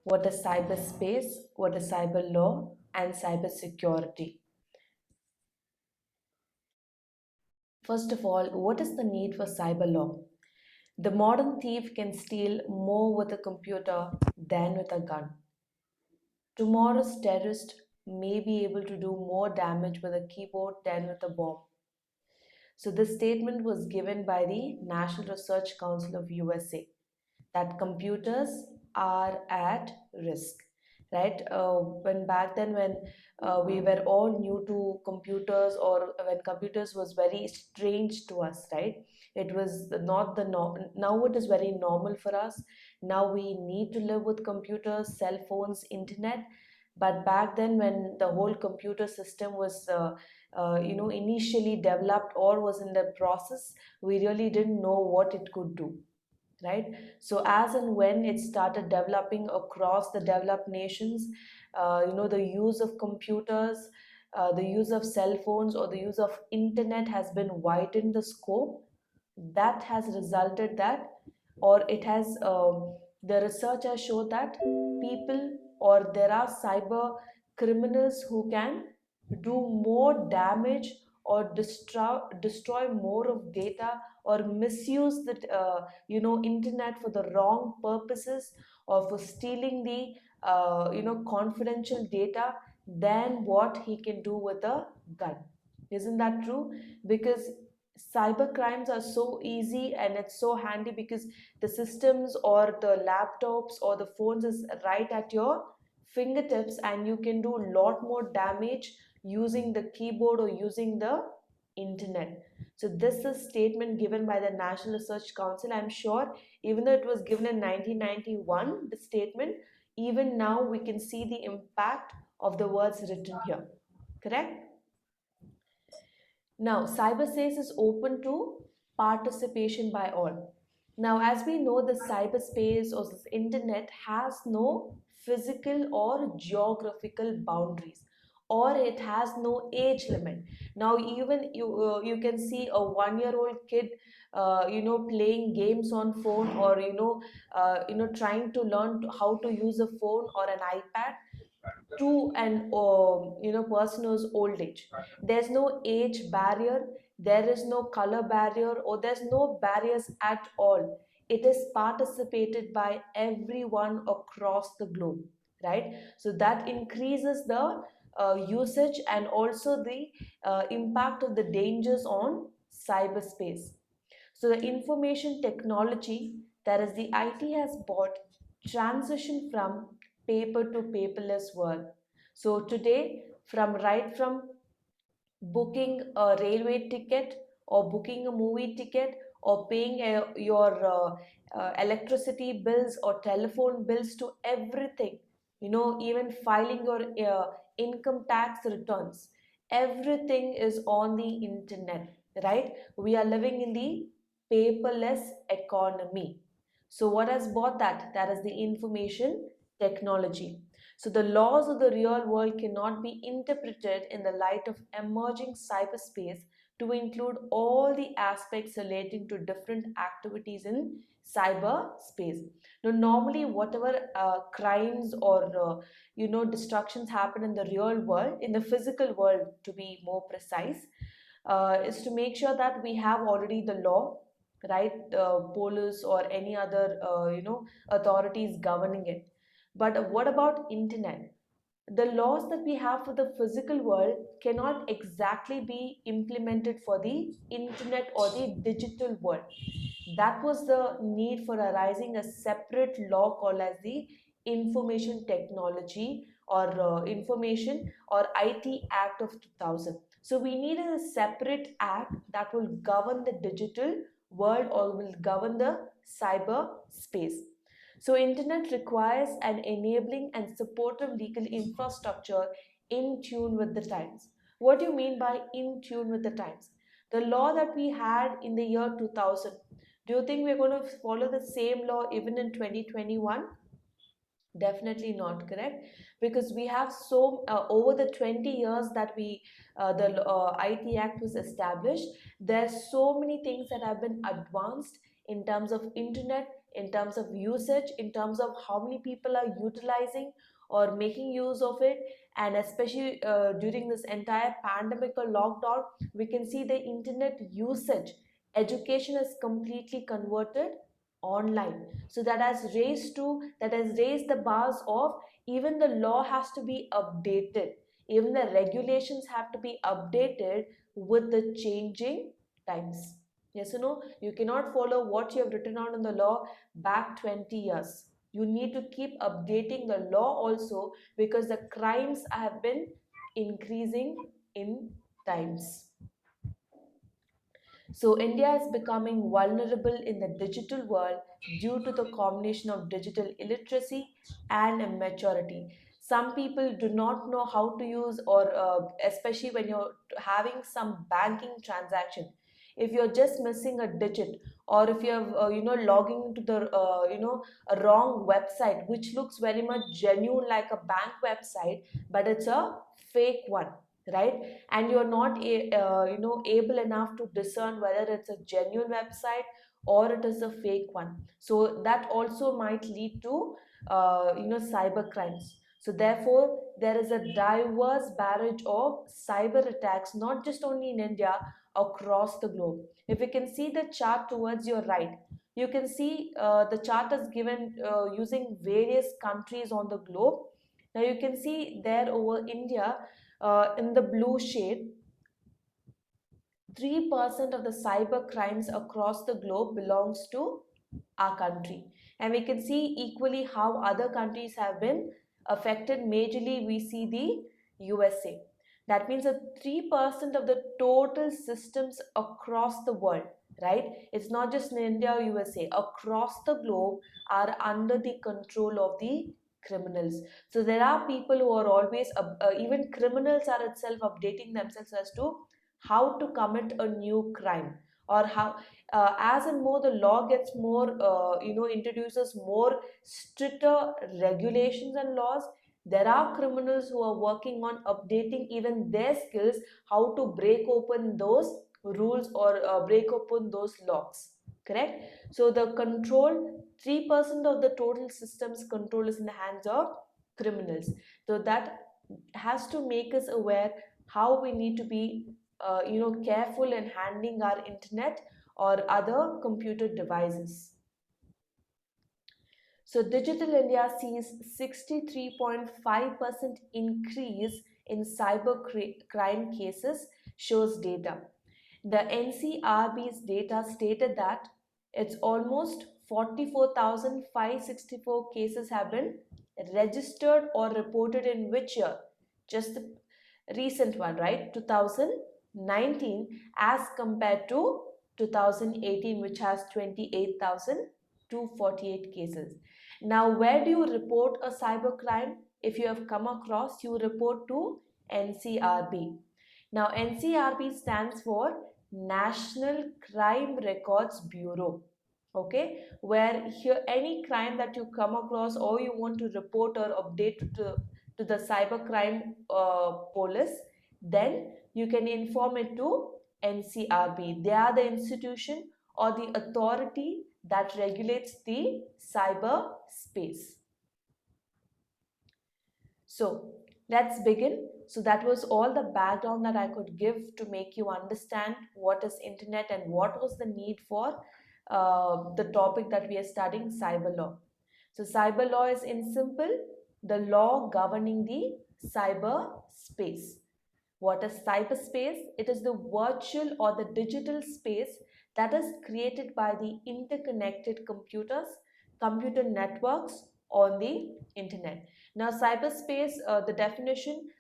What is cyberspace? What is cyber law? And cybersecurity? First of all, what is the need for cyber law? The modern thief can steal more with a computer than with a gun. Tomorrow's terrorist may be able to do more damage with a keyboard than with a bomb. So this statement was given by the National Research Council of USA, that computers are at risk, right? When back then, when we were all new to computers, or when computers was very strange to us, right? It was not the norm. Now it is very normal for us. Now we need to live with computers, cell phones, internet. But back then, when the whole computer system was initially developed or was in the process, we really didn't know what it could do, right? So as and when it started developing across the developed nations, the use of computers, the use of cell phones, or the use of internet has been widened the scope. That has resulted that, or it has the research has showed that people, or there are cyber criminals who can do more damage or destroy more of data, or misuse the internet for the wrong purposes, or for stealing the confidential data, than what he can do with a gun. Isn't that true? Because cyber crimes are so easy and it's so handy, because the systems or the laptops or the phones is right at your fingertips, and you can do a lot more damage using the keyboard or using the internet. So this is a statement given by the National Research Council. I'm sure, even though it was given in 1991, the statement, even now we can see the impact of the words written here. Correct? Now, cyberspace is open to participation by all. Now, as we know, the cyberspace or this internet has no physical or geographical boundaries, or it has no age limit. Now, even you can see a 1-year-old kid, playing games on phone, or trying to learn how to use a phone or an iPad, to an person who's old age. There's no age barrier, there is no color barrier, or there's no barriers at all. It is participated by everyone across the globe, right? So that increases the usage, and also the impact of the dangers on cyberspace. So the information technology, that is the IT, has brought transition from paper to paperless world. So today, from booking a railway ticket, or booking a movie ticket, or paying your electricity bills or telephone bills, to everything, even filing your income tax returns, everything is on the internet, right? We are living in the paperless economy. So what has brought that? That is the information technology. So the laws of the real world cannot be interpreted in the light of emerging cyberspace to include all the aspects relating to different activities in cyberspace. Now, normally, whatever crimes or destructions happen in the real world, in the physical world, to be more precise, is to make sure that we have already the law, right? Police or any other authorities governing it. But what about internet? The laws that we have for the physical world cannot exactly be implemented for the internet or the digital world. That was the need for arising a separate law called as the Information Technology, or Information or IT Act of 2000. So we needed a separate act that will govern the digital world, or will govern the cyber space. So internet requires an enabling and supportive legal infrastructure in tune with the times. What do you mean by in tune with the times? The law that we had in the year 2000, do you think we're going to follow the same law even in 2021? Definitely not, correct? Because we have so over the 20 years that the IT Act was established, there's so many things that have been advanced in terms of internet, in terms of usage, in terms of how many people are utilizing or making use of it. And especially during this entire pandemic or lockdown, we can see the internet usage, education is completely converted online. So that has raised the bars of even the law has to be updated, even the regulations have to be updated with the changing times. Yes or no? You cannot follow what you have written out in the law back 20 years. You need to keep updating the law also, because the crimes have been increasing in times. So India is becoming vulnerable in the digital world due to the combination of digital illiteracy and immaturity. Some people do not know how to use, or especially when you're having some banking transaction, if you're just missing a digit, or if you're logging into the a wrong website which looks very much genuine like a bank website, but it's a fake one, right? And you're not able enough to discern whether it's a genuine website or it is a fake one, so that also might lead to cyber crimes. So therefore there is a diverse barrage of cyber attacks, not just only in India, across the globe. If you can see the chart towards your right, you can see the chart is given using various countries on the globe. Now you can see there over India, in the blue shade, 3% of the cyber crimes across the globe belongs to our country. And we can see equally how other countries have been affected. Majorly, we see the USA. That means that 3% of the total systems across the world, right? It's not just in India or USA, across the globe are under the control of the criminals. So there are people who are always, even criminals are itself updating themselves as to how to commit a new crime, or how as and more the law gets more introduces more stricter regulations and laws, there are criminals who are working on updating even their skills, how to break open those rules, or break open those locks, correct? So the control, 3% of the total system's control is in the hands of criminals. So that has to make us aware how we need to be careful in handling our internet or other computer devices. So Digital India sees 63.5% increase in cyber crime cases, shows data. The NCRB's data stated that it's almost 44,564 cases have been registered or reported in which year? Just the recent one, right? 2019, as compared to 2018, which has 28,248 cases. Now, where do you report a cyber crime? If you have come across, you report to NCRB. Now, NCRB stands for National Crime Records Bureau. Okay, where here any crime that you come across or you want to report or update to the cybercrime police, then you can inform it to NCRB. They are the institution or the authority that regulates the cyber space. So let's begin. So that was all the background that I could give to make you understand what is internet and what was the need for the topic that we are studying, cyber law. So cyber law is in simple, the law governing the cyber space. What is cyberspace? It is the virtual or the digital space that is created by the interconnected computers, computer networks on the internet. Now, cyberspace, the definition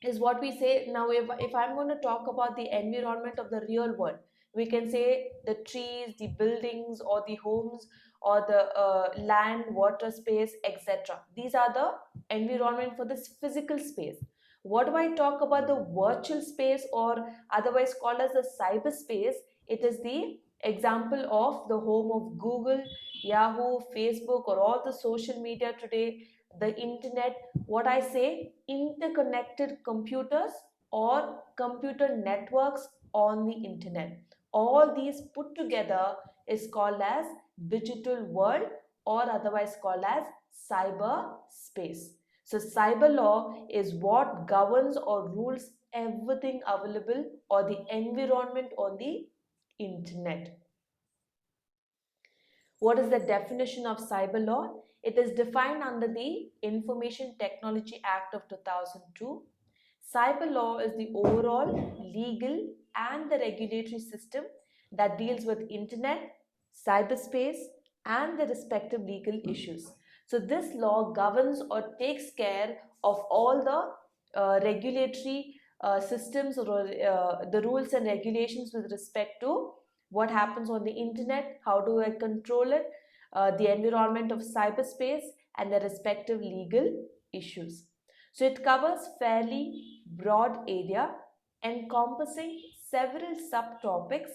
is what we say. Now if I'm going to talk about the environment of the real world, we can say the trees, the buildings, or the homes, or the land, water space, etc. These are the environment for this physical space. What do I talk about the virtual space, or otherwise called as the cyberspace? It is the example of the home of Google, Yahoo, Facebook, or all the social media today, the internet. What I say, interconnected computers or computer networks on the internet. All these put together is called as digital world, or otherwise called as cyberspace. So cyber law is what governs or rules everything available or the environment on the internet. What is the definition of cyber law? It is defined under the Information Technology Act of 2002. Cyber law is the overall legal and the regulatory system that deals with internet, cyberspace, and the respective legal issues. So this law governs or takes care of all the regulatory systems or the rules and regulations with respect to what happens on the internet, how do I control it, the environment of cyberspace, and the respective legal issues. So it covers fairly broad area encompassing several subtopics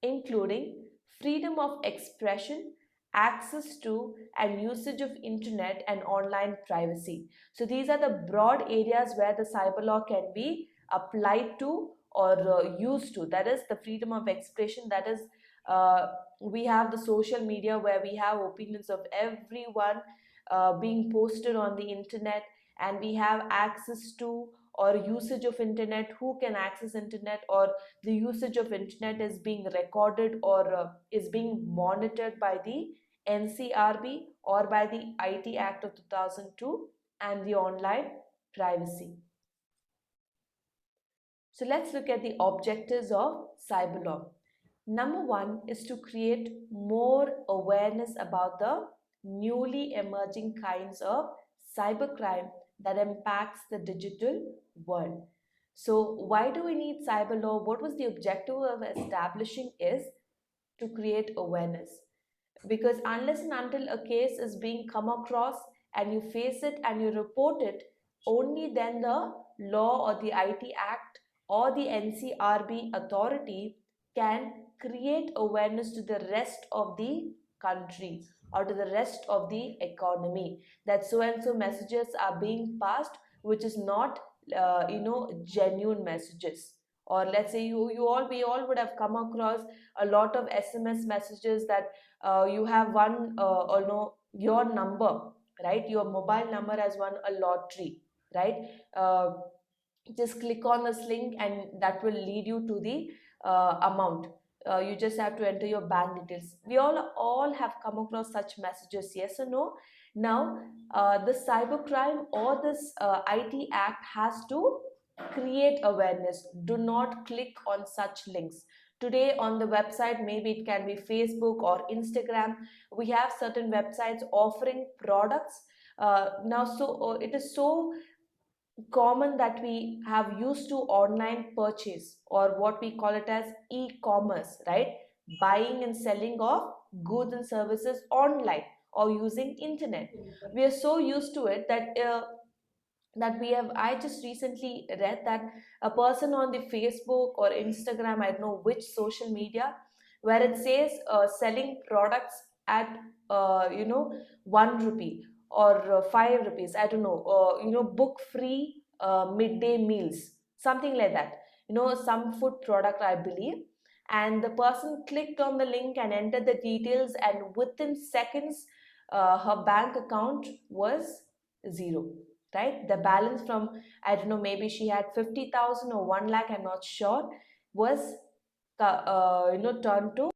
including freedom of expression, access to and usage of internet and online privacy. So these are the broad areas where the cyber law can be applied to or used to. That is the freedom of expression, that is uh, we have the social media where we have opinions of everyone being posted on the internet, and we have access to or usage of internet, who can access internet, or the usage of internet is being recorded or is being monitored by the NCRB or by the IT Act of 2002 and the online privacy. So let's look at the objectives of cyber law. Number one is to create more awareness about the newly emerging kinds of cybercrime that impacts the digital world. So why do we need cyber law? What was the objective of establishing is to create awareness, because unless and until a case is being come across and you face it and you report it, only then the law or the IT Act or the NCRB authority can create awareness to the rest of the country or to the rest of the economy that so and so messages are being passed which is not genuine messages. Or let's say you all we all would have come across a lot of SMS messages that you have won or no your number, right, your mobile number has won a lottery, right? Just click on this link and that will lead you to the amount. You just have to enter your bank details. We all have come across such messages, yes or no? Now the cybercrime or this IT Act has to create awareness. Do not click on such links. Today on the website, maybe it can be Facebook or Instagram, we have certain websites offering products. Now so it is so common that we have used to online purchase, or what we call it as e-commerce, right? Buying and selling of goods and services online or using internet. We are so used to it that we have I just recently read that a person on the Facebook or Instagram, I don't know which social media, where it says selling products at 1 rupee or 5 rupees, I don't know, book free midday meals, something like that, some food product I believe. And the person clicked on the link and entered the details, and within seconds her bank account was zero, right? The balance from, I don't know, maybe she had 50,000 or 1 lakh, I'm not sure, was turned to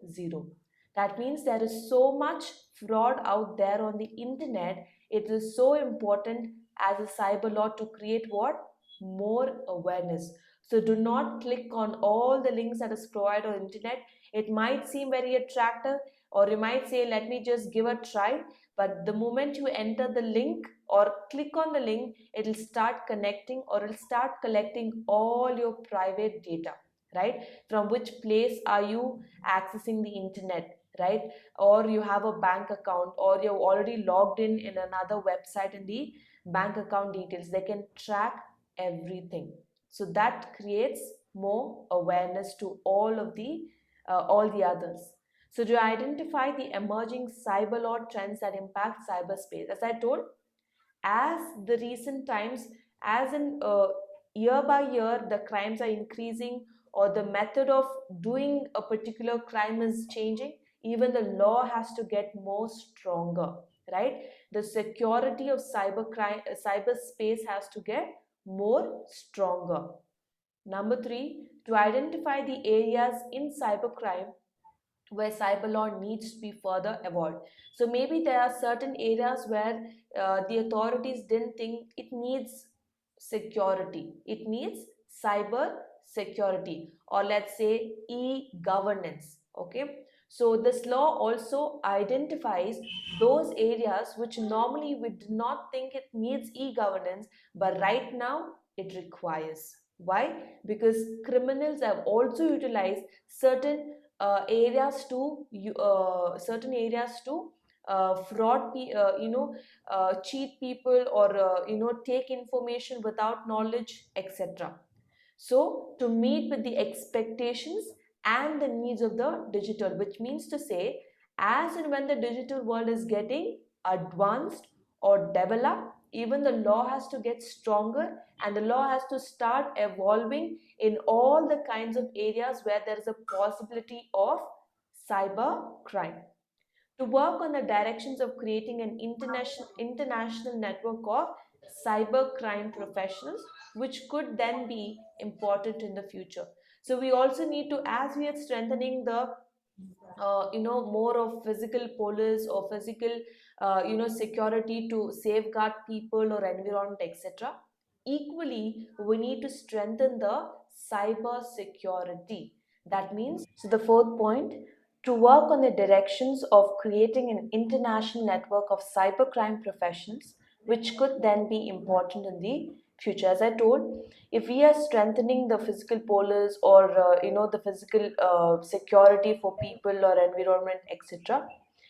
zero. That means there is so much fraud out there on the internet. It is so important as a cyber law to create what? More awareness. So do not click on all the links that is provided on internet. It might seem very attractive, or you might say, let me just give a try. But the moment you enter the link or click on the link, it'll start connecting or it'll start collecting all your private data, right? From which place are you accessing the internet, right? Or you have a bank account, or you're already logged in another website, in the bank account details they can track everything. So that creates more awareness to all the others. So to identify the emerging cyber law trends that impact cyberspace, as I told, as the recent times, as in year by year the crimes are increasing, or the method of doing a particular crime is changing, even the law has to get more stronger, right? The security of cyberspace has to get more stronger. Number three, to identify the areas in cybercrime where cyber law needs to be further evolved. So maybe there are certain areas where the authorities didn't think it needs security. It needs cyber security, or let's say e-governance. Okay. So this law also identifies those areas which normally we do not think it needs e-governance, but right now it requires. Why? Because criminals have also utilized certain areas to cheat people, or take information without knowledge, etc. So to meet with the expectations and the needs of the digital, which means to say, as and when the digital world is getting advanced or developed, even the law has to get stronger, and the law has to start evolving in all the kinds of areas where there is a possibility of cyber crime. To work on the directions of creating an international network of cyber crime professionals, which could then be important in the future. So we also need to, as we are strengthening the more of physical police or physical security to safeguard people or environment, etc. Equally, we need to strengthen the cyber security. That means, so the fourth point, to work on the directions of creating an international network of cybercrime professionals, which could then be important in the future. As I told, if we are strengthening the physical police, or the physical security for people or environment, etc.,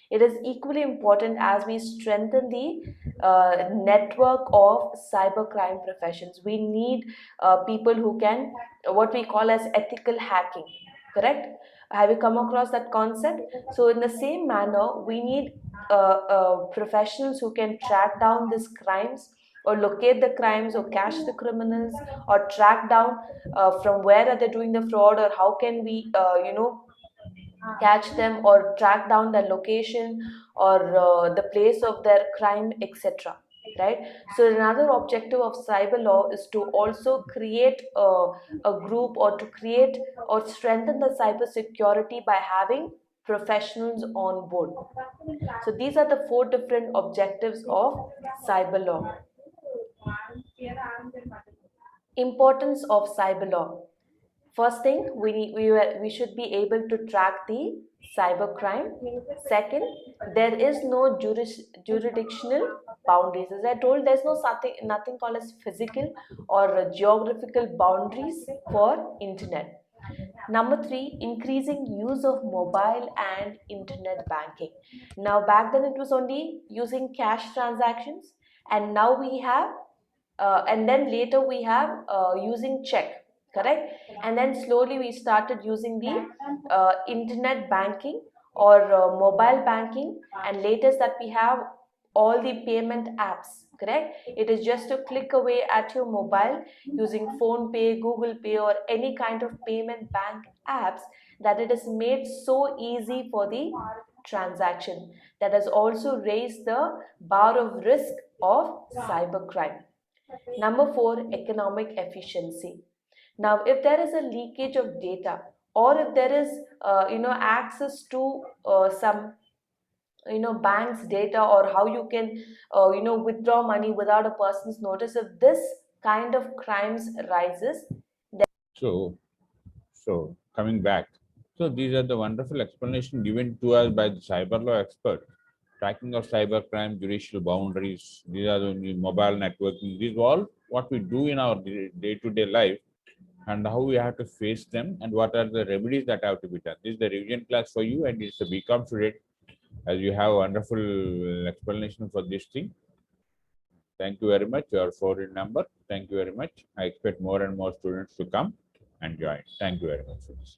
it is equally important as we strengthen the network of cybercrime professions. We need people who can, what we call as ethical hacking, correct? Have you come across that concept? So in the same manner, we need professionals who can track down these crimes, or locate the crimes, or catch the criminals, or track down from where are they doing the fraud, or how can we catch them or track down their location, or the place of their crime, etc., right? So another objective of cyber law is to also create a group, or to create or strengthen the cyber security by having professionals on board. So these are the four different objectives of cyber law. Importance of cyber law. First thing, we should be able to track the cyber crime. Second, there is no jurisdictional boundaries. As I told, there's nothing called as physical or geographical boundaries for internet. Number three, increasing use of mobile and internet banking. Now, back then it was only using cash transactions, and now we have, and then later we have using check, correct? And then slowly we started using the internet banking, or mobile banking, and latest that we have all the payment apps, correct? It is just a click away at your mobile, using phone pay, google pay, or any kind of payment bank apps, that it is made so easy for the transaction. That has also raised the bar of risk of cybercrime. Number four, economic efficiency. Now, if there is a leakage of data, or if there is access to some bank's data, or how you can withdraw money without a person's notice, if this kind of crimes rises. So, so coming back, so these are the wonderful explanation given to us by the cyber law expert. Tracking of cybercrime, judicial boundaries, these are the mobile networking. These are all what we do in our day-to-day life, and how we have to face them, and what are the remedies that have to be done. This is the revision class for you, and it's a BCom student, as you have a wonderful explanation for this thing. Thank you very much. You are four in number. Thank you very much. I expect more and more students to come and join. Thank you very much for this.